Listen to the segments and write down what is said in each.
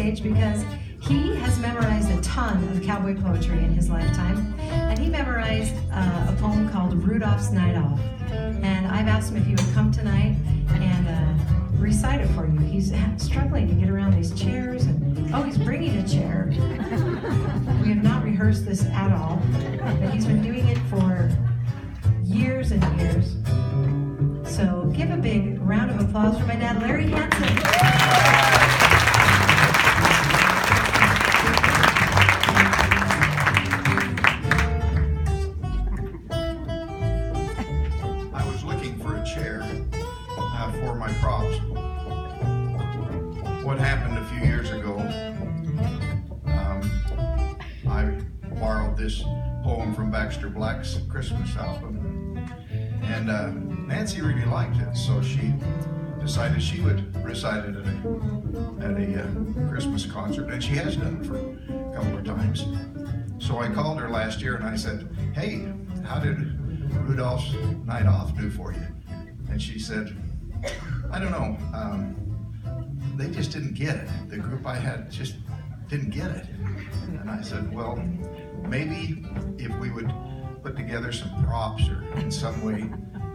stage because he has memorized a ton of cowboy poetry in his lifetime, and he memorized a poem called Rudolph's Night Off. And I've asked him if he would come tonight and recite it for you. He's struggling to get around these chairs, and he's bringing a chair. We have not rehearsed this at all, but he's been doing it for years and years. So give a big round of applause for my dad, Larry Hansen. For my props. What happened a few years ago, I borrowed this poem from Baxter Black's Christmas album, and Nancy really liked it, so she decided she would recite it at a Christmas concert, and she has done it for a couple of times. So I called her last year and I said, "Hey, how did Rudolph's Night Off do for you?" And she said, "I don't know, they just didn't get it. The group I had just didn't get it." And I said, "Well, maybe if we would put together some props or in some way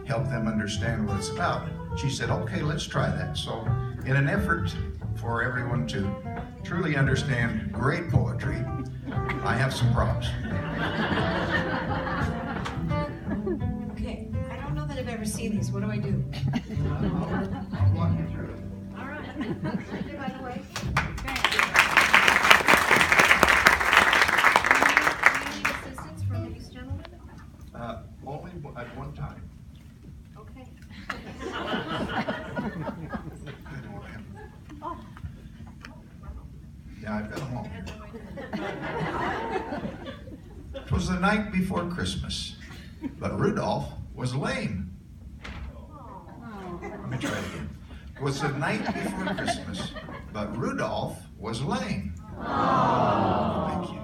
help them understand what it's about." She said, "Okay, let's try that." So in an effort for everyone to truly understand great poetry, I have some props. Okay, I don't know that I've ever seen these. What do I do? I'll walk you through it. All right. By the way. Any assistance from these gentlemen? Only at one time. Okay. Yeah, I've got them all. 'Twas the night before Christmas, but Rudolph was lame. Let me try it again. It was the night before Christmas, but Rudolph was lame. Thank you.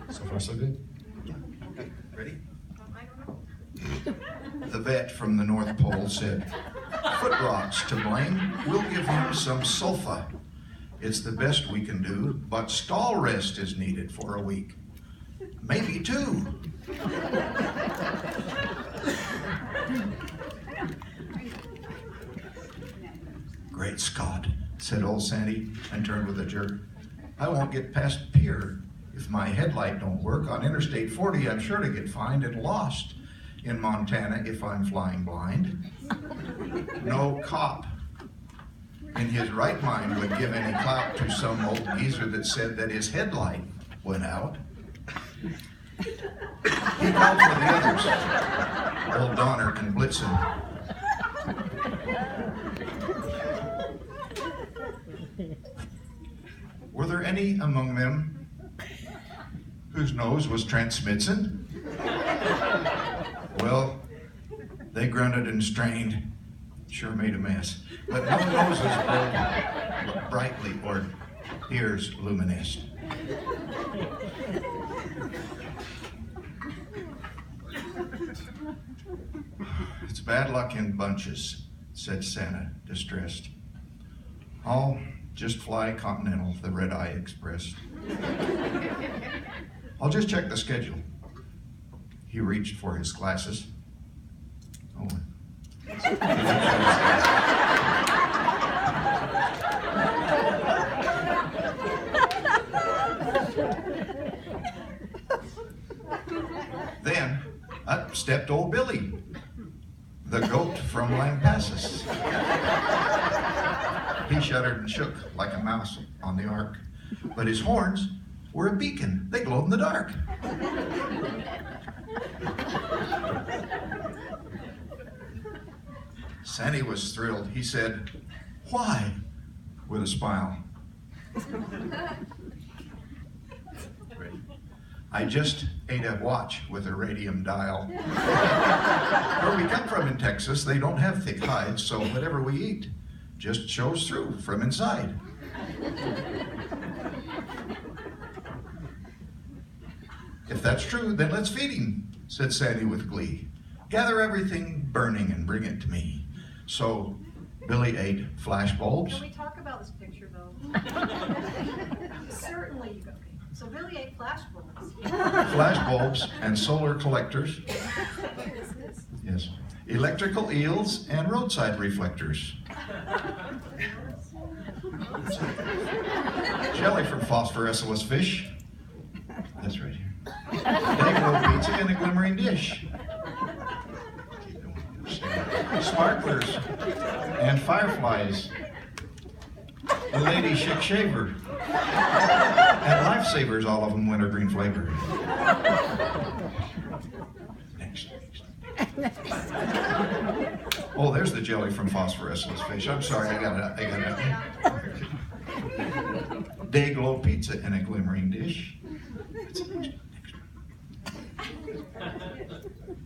So far, so good. Okay, ready? The vet from the North Pole said, "Foot rot's to blame. We'll give him some sulfa. It's the best we can do, but stall rest is needed for a week. Maybe 2. Great Scott, said old Sandy, and turned with a jerk. I won't get past Pier. If my headlight don't work on Interstate 40, I'm sure to get fined and lost in Montana if I'm flying blind. No cop in his right mind would give any clout to some old geezer that said that his headlight went out. He called for the others, old Donner and Blitzen. Were there any among them whose nose was transmitsen? Well, they grunted and strained, sure made a mess. But no noses glowed brightly or ears luminesced. It's bad luck in bunches, said Santa, distressed. I'll just fly Continental, the Red Eye Express. I'll just check the schedule. He reached for his glasses. Oh. Then up stepped old Billy, the goat from Lampasas. He shuddered and shook like a mouse on the ark, but his horns were a beacon. They glowed in the dark. Sandy was thrilled. He said, "Why?" with a smile. I just ate a watch with a radium dial. Where we come from in Texas, they don't have thick hides, so whatever we eat just shows through from inside. If that's true, then let's feed him, said Sandy with glee. Gather everything burning and bring it to me. So Billy ate flash bulbs. Can we talk about this picture, though? Certainly you go. Okay. So Billy ate flash bulbs. Flash bulbs and solar collectors. Yes. Electrical eels and roadside reflectors. Jelly from phosphorescent fish. That's right here. Egg pizza in a glimmering dish. Sparklers and fireflies. A lady chic shaver. And lifesavers, all of them wintergreen flavor. Next. Oh, there's the jelly from phosphorescent fish. I'm sorry, I got it. Day glow pizza in a glimmering dish.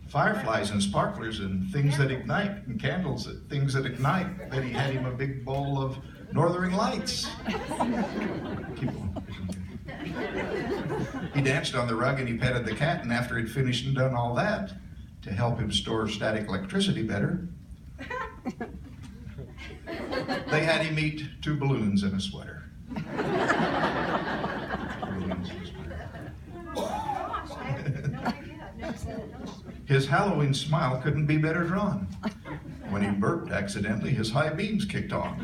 Fireflies and sparklers and things that ignite, and candles, things that ignite. Then he had him a big bowl of northern lights. Keep going. He danced on the rug and he petted the cat, and after he'd finished and done all that, to help him store static electricity better, they had him eat 2 balloons in a sweater. His Halloween smile couldn't be better drawn. When he burped accidentally, his high beams kicked on.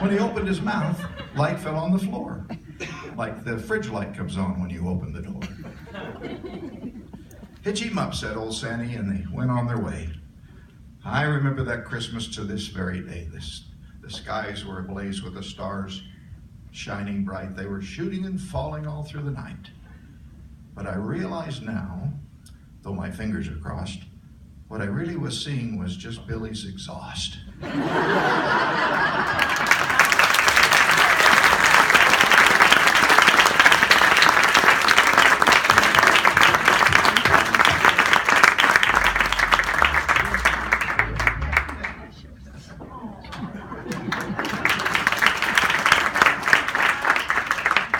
When he opened his mouth, light fell on the floor, like the fridge light comes on when you open the door. Hitch him up, said old Sandy, and they went on their way. I remember that Christmas to this very day. The skies were ablaze with the stars shining bright. They were shooting and falling all through the night. But I realize now, though my fingers are crossed, what I really was seeing was just Billy's exhaust.